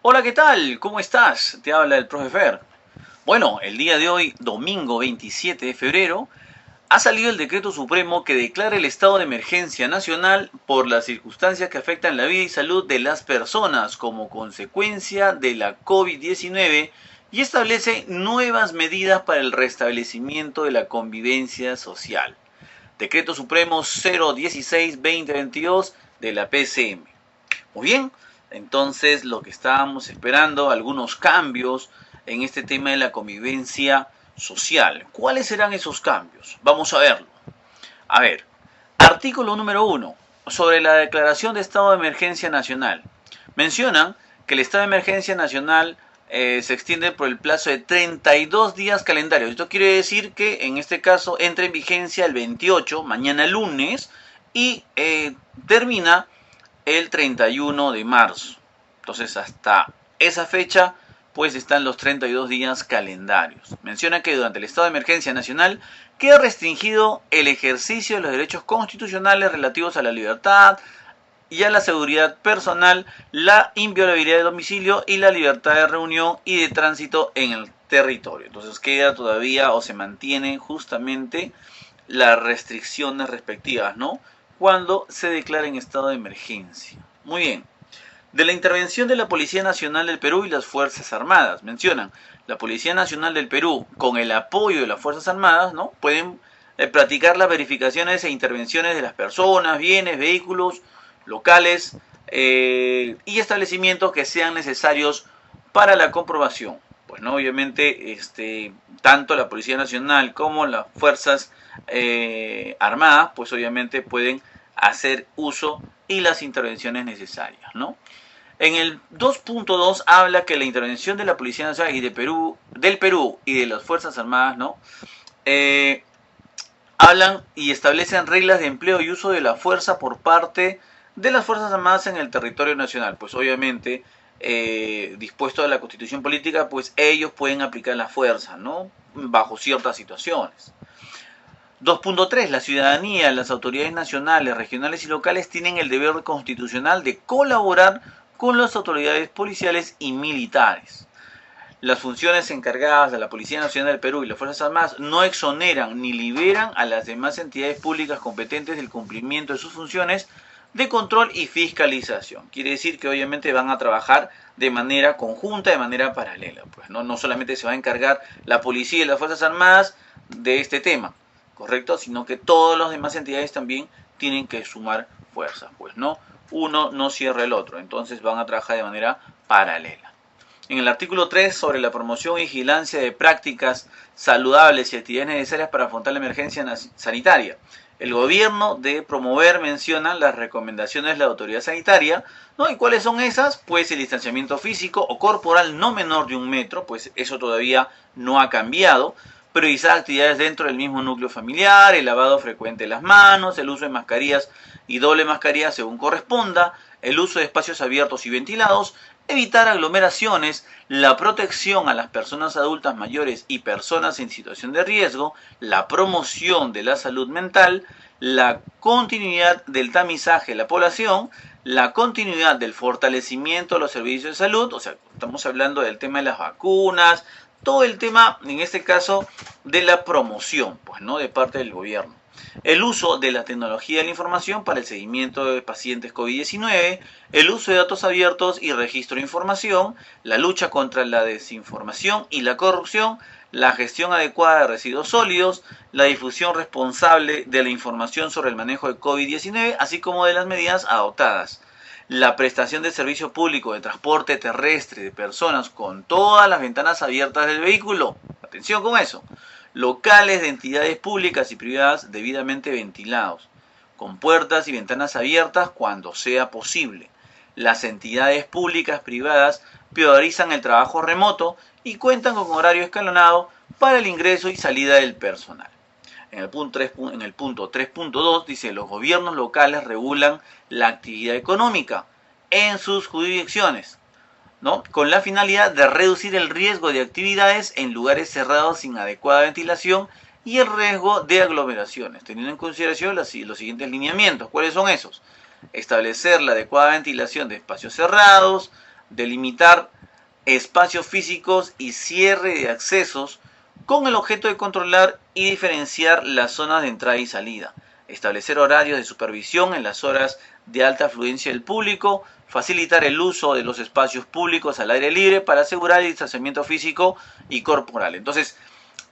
Hola, ¿qué tal? ¿Cómo estás? Te habla el profe Fer. Bueno, el día de hoy, domingo 27 de febrero, ha salido el decreto supremo que declara el estado de emergencia nacional por las circunstancias que afectan la vida y salud de las personas como consecuencia de la COVID-19 y establece nuevas medidas para el restablecimiento de la convivencia social. Decreto Supremo 016-2022 de la PCM. Muy bien, entonces lo que estábamos esperando, algunos cambios en este tema de la convivencia social. ¿Cuáles serán esos cambios? Vamos a verlo. A ver, artículo número 1, sobre la declaración de estado de emergencia nacional. Mencionan que el estado de emergencia nacional se extiende por el plazo de 32 días calendarios. Esto quiere decir que en este caso entra en vigencia el 28, mañana lunes, y termina el 31 de marzo. Entonces hasta esa fecha pues están los 32 días calendarios. Menciona que durante el estado de emergencia nacional queda restringido el ejercicio de los derechos constitucionales relativos a la libertad y a la seguridad personal, la inviolabilidad de domicilio y la libertad de reunión y de tránsito en el territorio. Entonces queda todavía o se mantienen justamente las restricciones respectivas, ¿no? Cuando se declara en estado de emergencia. Muy bien. De la intervención de la Policía Nacional del Perú y las Fuerzas Armadas. Mencionan, la Policía Nacional del Perú, con el apoyo de las Fuerzas Armadas, ¿no? Pueden practicar las verificaciones e intervenciones de las personas, bienes, vehículos, locales y establecimientos que sean necesarios para la comprobación. Pues no, obviamente, tanto la Policía Nacional como las Fuerzas Armadas, pues obviamente pueden hacer uso y las intervenciones necesarias, ¿no? En el 2.2 habla que la intervención de la Policía Nacional y del Perú y de las Fuerzas Armadas, ¿no? Hablan y establecen reglas de empleo y uso de la fuerza por parte de las Fuerzas Armadas en el territorio nacional. Pues obviamente, dispuesto a la Constitución Política, pues ellos pueden aplicar la fuerza, ¿no? Bajo ciertas situaciones. 2.3. La ciudadanía, las autoridades nacionales, regionales y locales tienen el deber constitucional de colaborar con las autoridades policiales y militares. Las funciones encargadas de la Policía Nacional del Perú y las Fuerzas Armadas no exoneran ni liberan a las demás entidades públicas competentes del cumplimiento de sus funciones de control y fiscalización. Quiere decir que obviamente van a trabajar de manera conjunta, de manera paralela. Pues no solamente se va a encargar la policía y las Fuerzas Armadas de este tema, ¿correcto? Sino que todas las demás entidades también tienen que sumar fuerzas, pues no, uno no cierra el otro, entonces van a trabajar de manera paralela. En el artículo 3 sobre la promoción y vigilancia de prácticas saludables y actividades necesarias para afrontar la emergencia sanitaria. El gobierno debe promover, mencionan las recomendaciones de la autoridad sanitaria, ¿no? ¿Y cuáles son esas? Pues el distanciamiento físico o corporal no menor de 1 metro, pues eso todavía no ha cambiado. Priorizar actividades dentro del mismo núcleo familiar, el lavado frecuente de las manos, el uso de mascarillas y doble mascarilla según corresponda, el uso de espacios abiertos y ventilados, evitar aglomeraciones, la protección a las personas adultas mayores y personas en situación de riesgo, la promoción de la salud mental, la continuidad del tamizaje de la población, la continuidad del fortalecimiento de los servicios de salud, o sea, estamos hablando del tema de las vacunas, todo el tema, en este caso, de la promoción, pues, ¿no? De parte del gobierno. El uso de la tecnología de la información para el seguimiento de pacientes COVID-19, el uso de datos abiertos y registro de información, la lucha contra la desinformación y la corrupción, la gestión adecuada de residuos sólidos, la difusión responsable de la información sobre el manejo de COVID-19, así como de las medidas adoptadas. La prestación de servicio público de transporte terrestre de personas con todas las ventanas abiertas del vehículo. Atención con eso. Locales de entidades públicas y privadas debidamente ventilados, con puertas y ventanas abiertas cuando sea posible. Las entidades públicas privadas priorizan el trabajo remoto y cuentan con horario escalonado para el ingreso y salida del personal. En el punto 3.2 dice, los gobiernos locales regulan la actividad económica en sus jurisdicciones, ¿no? Con la finalidad de reducir el riesgo de actividades en lugares cerrados sin adecuada ventilación y el riesgo de aglomeraciones, teniendo en consideración los siguientes lineamientos. ¿Cuáles son esos? Establecer la adecuada ventilación de espacios cerrados, delimitar espacios físicos y cierre de accesos con el objeto de controlar y diferenciar las zonas de entrada y salida, establecer horarios de supervisión en las horas de alta afluencia del público, facilitar el uso de los espacios públicos al aire libre para asegurar el distanciamiento físico y corporal. Entonces,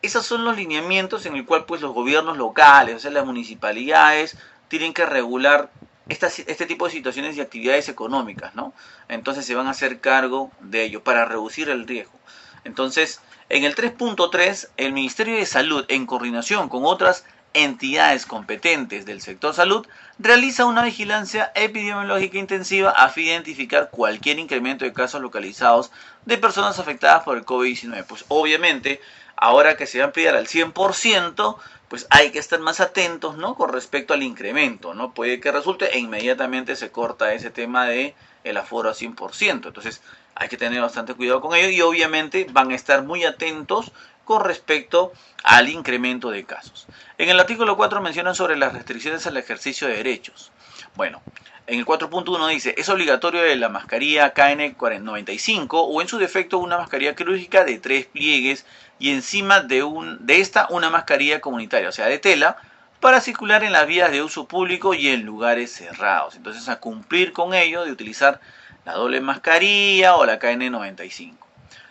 esos son los lineamientos en el cual pues los gobiernos locales, o sea, las municipalidades, tienen que regular este tipo de situaciones y actividades económicas, ¿no? Entonces se van a hacer cargo de ello para reducir el riesgo. Entonces, en el 3.3, el Ministerio de Salud, en coordinación con otras entidades competentes del sector salud, realiza una vigilancia epidemiológica intensiva a fin de identificar cualquier incremento de casos localizados de personas afectadas por el COVID-19. Pues obviamente, ahora que se va a ampliar al 100%, pues hay que estar más atentos, ¿no?, con respecto al incremento, ¿no? Puede que resulte e inmediatamente se corta ese tema de el aforo a 100%. Entonces hay que tener bastante cuidado con ello y obviamente van a estar muy atentos con respecto al incremento de casos. En el artículo 4 mencionan sobre las restricciones al ejercicio de derechos. Bueno, en el 4.1 dice, es obligatorio la mascarilla KN95 o en su defecto una mascarilla quirúrgica de 3 pliegues y encima de esta una mascarilla comunitaria, o sea, de tela, para circular en las vías de uso público y en lugares cerrados. Entonces, a cumplir con ello de utilizar la doble mascarilla o la KN95.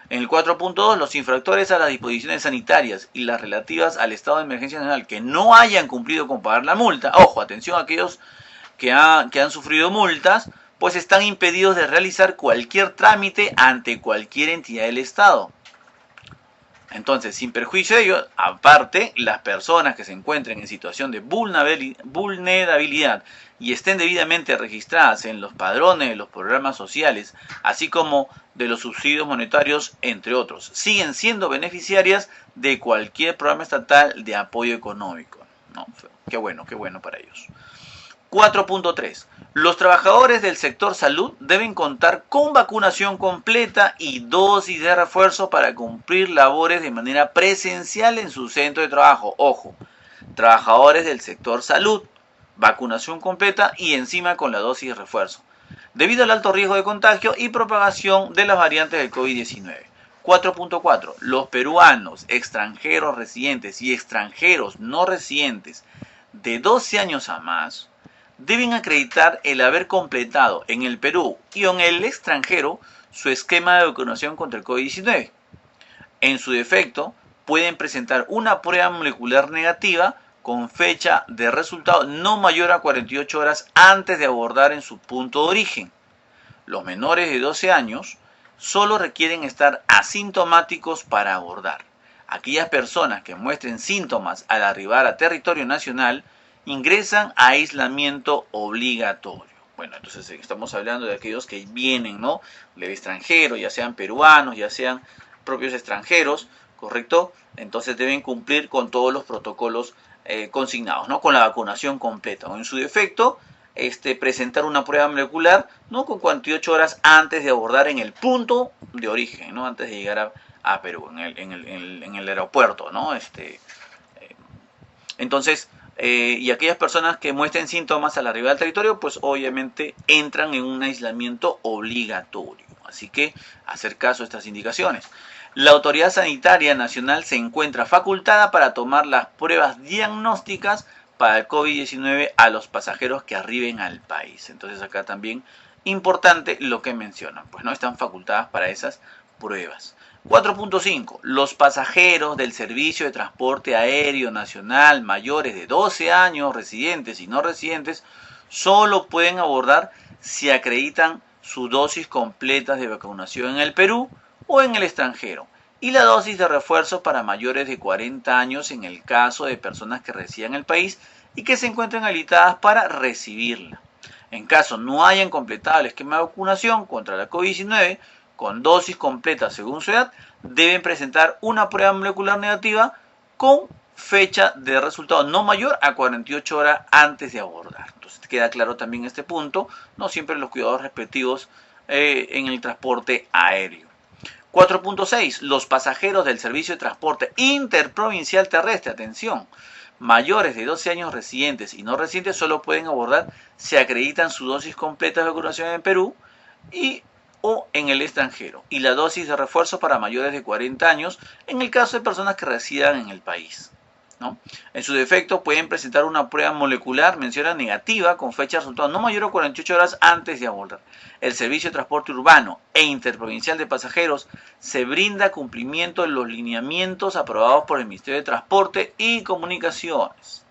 En el 4.2, los infractores a las disposiciones sanitarias y las relativas al estado de emergencia nacional que no hayan cumplido con pagar la multa, ojo, atención a aquellos que han sufrido multas, pues están impedidos de realizar cualquier trámite ante cualquier entidad del Estado. Entonces, sin perjuicio de ello, aparte, las personas que se encuentren en situación de vulnerabilidad y estén debidamente registradas en los padrones de los programas sociales, así como de los subsidios monetarios, entre otros, siguen siendo beneficiarias de cualquier programa estatal de apoyo económico, ¿no? Qué bueno para ellos. 4.3. Los trabajadores del sector salud deben contar con vacunación completa y dosis de refuerzo para cumplir labores de manera presencial en su centro de trabajo. Ojo, trabajadores del sector salud, vacunación completa y encima con la dosis de refuerzo, debido al alto riesgo de contagio y propagación de las variantes del COVID-19. 4.4. Los peruanos, extranjeros residentes y extranjeros no residentes de 12 años a más deben acreditar el haber completado en el Perú y en el extranjero su esquema de vacunación contra el COVID-19. En su defecto, pueden presentar una prueba molecular negativa con fecha de resultado no mayor a 48 horas antes de abordar en su punto de origen. Los menores de 12 años solo requieren estar asintomáticos para abordar. Aquellas personas que muestren síntomas al arribar a territorio nacional ingresan a aislamiento obligatorio. Bueno, entonces estamos hablando de aquellos que vienen, ¿no?, del extranjero, ya sean peruanos, ya sean propios extranjeros, ¿correcto? Entonces deben cumplir con todos los protocolos consignados, ¿no?, con la vacunación completa. O en su defecto, presentar una prueba molecular, ¿no?, con 48 horas antes de abordar en el punto de origen, ¿no?, antes de llegar a Perú, en el aeropuerto, ¿no? Entonces, y aquellas personas que muestren síntomas al arribar al territorio, pues obviamente entran en un aislamiento obligatorio. Así que hacer caso a estas indicaciones. La Autoridad Sanitaria Nacional se encuentra facultada para tomar las pruebas diagnósticas para el COVID-19 a los pasajeros que arriben al país. Entonces acá también importante lo que mencionan, pues no están facultadas para esas pruebas. 4.5. Los pasajeros del servicio de transporte aéreo nacional mayores de 12 años, residentes y no residentes, solo pueden abordar si acreditan su dosis completa de vacunación en el Perú o en el extranjero, y la dosis de refuerzo para mayores de 40 años en el caso de personas que residan en el país y que se encuentren habilitadas para recibirla. En caso no hayan completado el esquema de vacunación contra la COVID-19, con dosis completa según su edad, deben presentar una prueba molecular negativa con fecha de resultado no mayor a 48 horas antes de abordar. Entonces queda claro también este punto, no siempre los cuidados respectivos en el transporte aéreo. 4.6. Los pasajeros del servicio de transporte interprovincial terrestre, atención, mayores de 12 años residentes y no residentes solo pueden abordar si acreditan su dosis completa de vacunación en Perú y o en el extranjero, y la dosis de refuerzo para mayores de 40 años en el caso de personas que residan en el país, ¿no? En su defecto pueden presentar una prueba molecular, menciona negativa, con fecha de resultado no mayor a 48 horas antes de abordar. El servicio de transporte urbano e interprovincial de pasajeros se brinda cumplimiento de los lineamientos aprobados por el Ministerio de Transporte y Comunicaciones,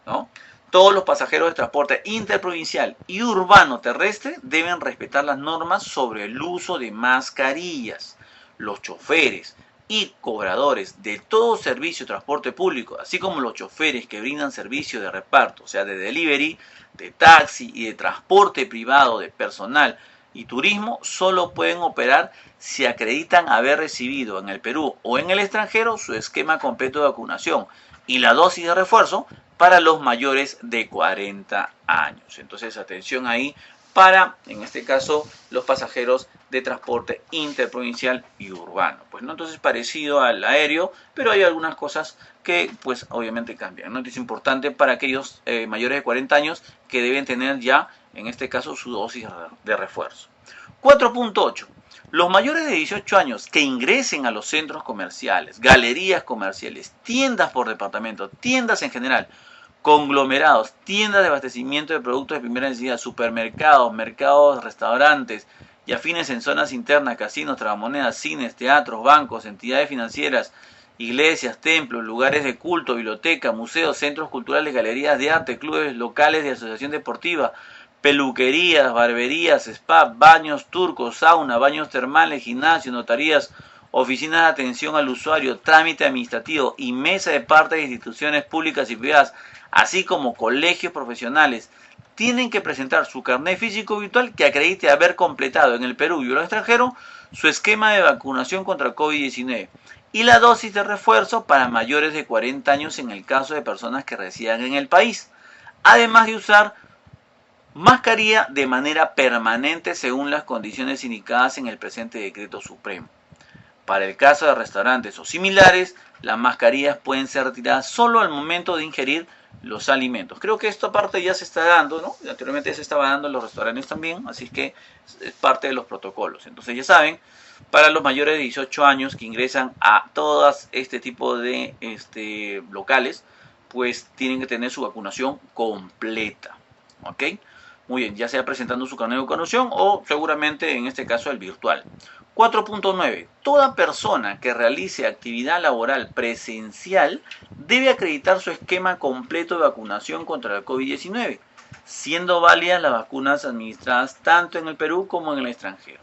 ¿no? Todos los pasajeros de transporte interprovincial y urbano terrestre deben respetar las normas sobre el uso de mascarillas. Los choferes y cobradores de todo servicio de transporte público, así como los choferes que brindan servicio de reparto, o sea, de delivery, de taxi y de transporte privado de personal y turismo, solo pueden operar si acreditan haber recibido en el Perú o en el extranjero su esquema completo de vacunación y la dosis de refuerzo para los mayores de 40 años. Entonces, atención ahí para, en este caso, los pasajeros de transporte interprovincial y urbano. Pues no, entonces parecido al aéreo, pero hay algunas cosas que, pues, obviamente cambian, ¿no? Es importante para aquellos mayores de 40 años que deben tener ya, en este caso, su dosis de refuerzo. 4.8. Los mayores de 18 años que ingresen a los centros comerciales, galerías comerciales, tiendas por departamento, tiendas en general, conglomerados, tiendas de abastecimiento de productos de primera necesidad, supermercados, mercados, restaurantes y afines en zonas internas, casinos, tragamonedas, cines, teatros, bancos, entidades financieras, iglesias, templos, lugares de culto, bibliotecas, museos, centros culturales, galerías de arte, clubes locales de asociación deportiva, peluquerías, barberías, spa, baños turcos, sauna, baños termales, gimnasios, notarías, oficinas de atención al usuario, trámite administrativo y mesa de parte de instituciones públicas y privadas, así como colegios profesionales, tienen que presentar su carnet físico virtual que acredite haber completado en el Perú y el extranjero su esquema de vacunación contra COVID-19 y la dosis de refuerzo para mayores de 40 años en el caso de personas que residan en el país, además de usar mascarilla de manera permanente según las condiciones indicadas en el presente decreto supremo. Para el caso de restaurantes o similares, las mascarillas pueden ser retiradas solo al momento de ingerir los alimentos. Creo que esta parte ya se está dando, ¿no? Anteriormente se estaba dando en los restaurantes también, así que es parte de los protocolos. Entonces ya saben, para los mayores de 18 años que ingresan a todas este tipo de locales, pues tienen que tener su vacunación completa, ¿ok? Muy bien, ya sea presentando su carnet de vacunación o seguramente en este caso el virtual. 4.9. Toda persona que realice actividad laboral presencial debe acreditar su esquema completo de vacunación contra el COVID-19, siendo válidas las vacunas administradas tanto en el Perú como en el extranjero.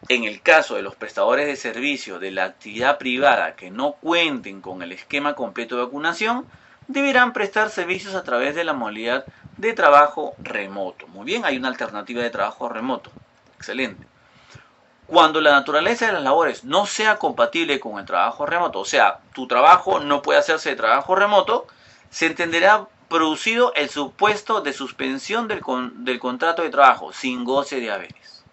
En el caso de los prestadores de servicios de la actividad privada que no cuenten con el esquema completo de vacunación, deberán prestar servicios a través de la modalidad de trabajo remoto. Muy bien, hay una alternativa de trabajo remoto. Excelente. Cuando la naturaleza de las labores no sea compatible con el trabajo remoto, o sea, tu trabajo no puede hacerse de trabajo remoto, se entenderá producido el supuesto de suspensión del contrato de trabajo sin goce de haberes.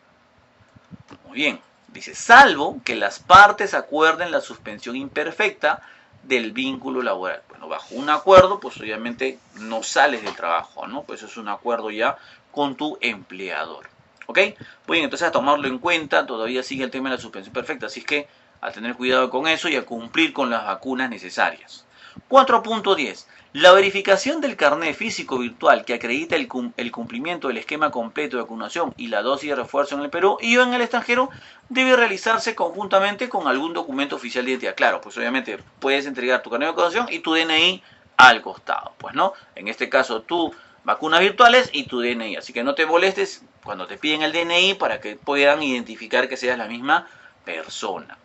Muy bien, dice, salvo que las partes acuerden la suspensión imperfecta del vínculo laboral. Bueno, bajo un acuerdo, pues obviamente no sales del trabajo, ¿no? Pues es un acuerdo ya con tu empleador. ¿Ok? Muy bien, entonces a tomarlo en cuenta, todavía sigue el tema de la suspensión perfecta, así que a tener cuidado con eso y a cumplir con las vacunas necesarias. 4.10. La verificación del carnet físico virtual que acredita el cumplimiento del esquema completo de vacunación y la dosis de refuerzo en el Perú y o en el extranjero debe realizarse conjuntamente con algún documento oficial de identidad. Claro, pues obviamente puedes entregar tu carnet de vacunación y tu DNI al costado, pues no. En este caso tú vacunas virtuales y tu DNI, así que no te molestes cuando te piden el DNI para que puedan identificar que seas la misma persona.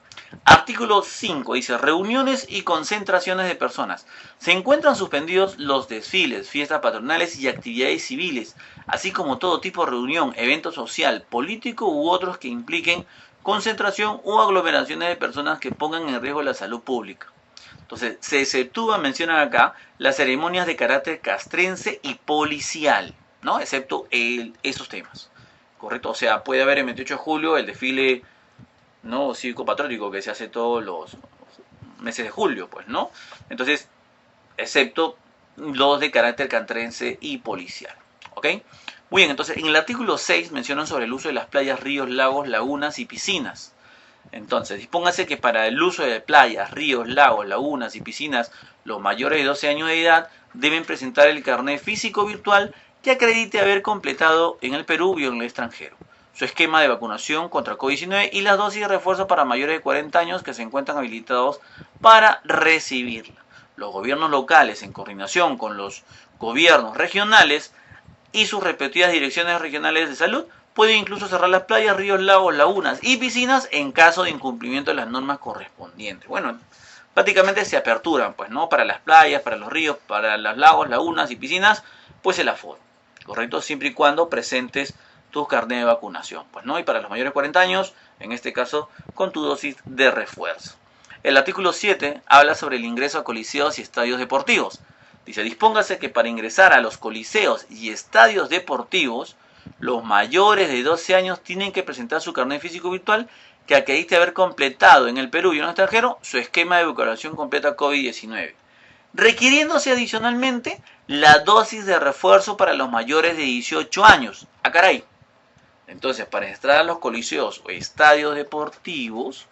Artículo 5 dice, reuniones y concentraciones de personas. Se encuentran suspendidos los desfiles, fiestas patronales y actividades civiles, así como todo tipo de reunión, evento social, político u otros que impliquen concentración o aglomeraciones de personas que pongan en riesgo la salud pública. Entonces, se exceptúa, mencionan acá, las ceremonias de carácter castrense y policial, ¿no? Excepto esos temas, ¿correcto? O sea, puede haber el 28 de julio el desfile, ¿no?, cívico-patriótico que se hace todos los meses de julio, pues, ¿no? Entonces, excepto los de carácter castrense y policial, ¿ok? Muy bien, entonces en el artículo 6 mencionan sobre el uso de las playas, ríos, lagos, lagunas y piscinas. Entonces, dispóngase que para el uso de playas, ríos, lagos, lagunas y piscinas, los mayores de 12 años de edad deben presentar el carnet físico virtual que acredite haber completado en el Perú y en el extranjero su esquema de vacunación contra COVID-19 y las dosis de refuerzo para mayores de 40 años que se encuentran habilitados para recibirla. Los gobiernos locales, en coordinación con los gobiernos regionales y sus respectivas direcciones regionales de salud, pueden incluso cerrar las playas, ríos, lagos, lagunas y piscinas en caso de incumplimiento de las normas correspondientes. Bueno, prácticamente se aperturan, pues, ¿no? Para las playas, para los ríos, para los lagos, lagunas y piscinas, pues el aforo, ¿correcto? Siempre y cuando presentes tu carnet de vacunación, pues, ¿no? Y para los mayores de 40 años, en este caso, con tu dosis de refuerzo. El artículo 7 habla sobre el ingreso a coliseos y estadios deportivos. Dice, dispóngase que para ingresar a los coliseos y estadios deportivos, los mayores de 12 años tienen que presentar su carnet físico virtual que acredite haber completado en el Perú y en el extranjero su esquema de vacunación completa COVID-19, requiriéndose adicionalmente la dosis de refuerzo para los mayores de 18 años. ¡Ah, caray! Entonces, para entrar a los coliseos o estadios deportivos,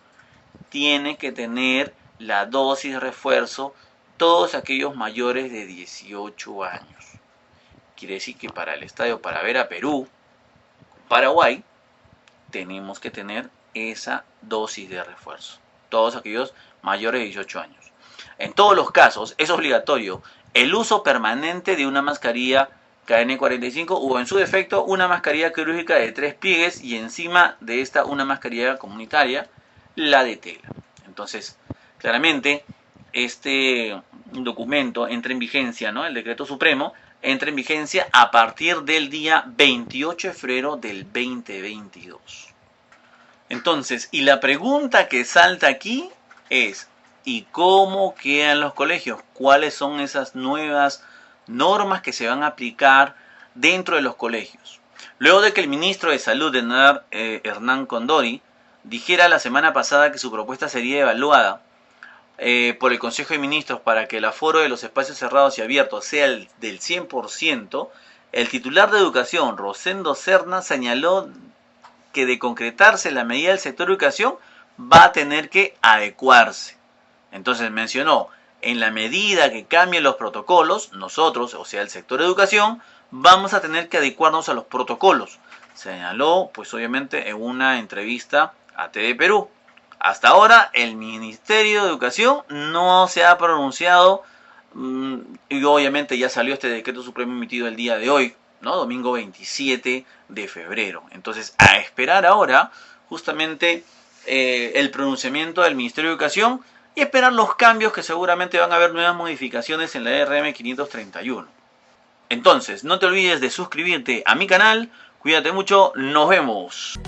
tiene que tener la dosis de refuerzo todos aquellos mayores de 18 años. Quiere decir que para el estadio, para ver a Perú, Paraguay, tenemos que tener esa dosis de refuerzo. Todos aquellos mayores de 18 años. En todos los casos, es obligatorio el uso permanente de una mascarilla KN95 o, en su defecto, una mascarilla quirúrgica de 3 pliegues y encima de esta una mascarilla comunitaria, la de tela. Entonces, claramente, este documento entra en vigencia, ¿no? El decreto supremo entra en vigencia a partir del día 28 de febrero del 2022. Entonces, y la pregunta que salta aquí es, ¿y cómo quedan los colegios? ¿Cuáles son esas nuevas normas que se van a aplicar dentro de los colegios? Luego de que el ministro de Salud, Hernán Condori, dijera la semana pasada que su propuesta sería evaluada por el Consejo de Ministros para que el aforo de los espacios cerrados y abiertos sea el del 100%, el titular de Educación, Rosendo Serna, señaló que de concretarse la medida del sector de educación va a tener que adecuarse. Entonces mencionó, en la medida que cambien los protocolos, nosotros, o sea el sector de educación, vamos a tener que adecuarnos a los protocolos. Señaló, pues obviamente, en una entrevista a TV Perú. Hasta ahora el Ministerio de Educación no se ha pronunciado y obviamente ya salió este decreto supremo emitido el día de hoy, ¿no? Domingo 27 de febrero. Entonces, a esperar ahora justamente el pronunciamiento del Ministerio de Educación y esperar los cambios que seguramente van a haber nuevas modificaciones en la RM 531. Entonces, no te olvides de suscribirte a mi canal. Cuídate mucho, nos vemos.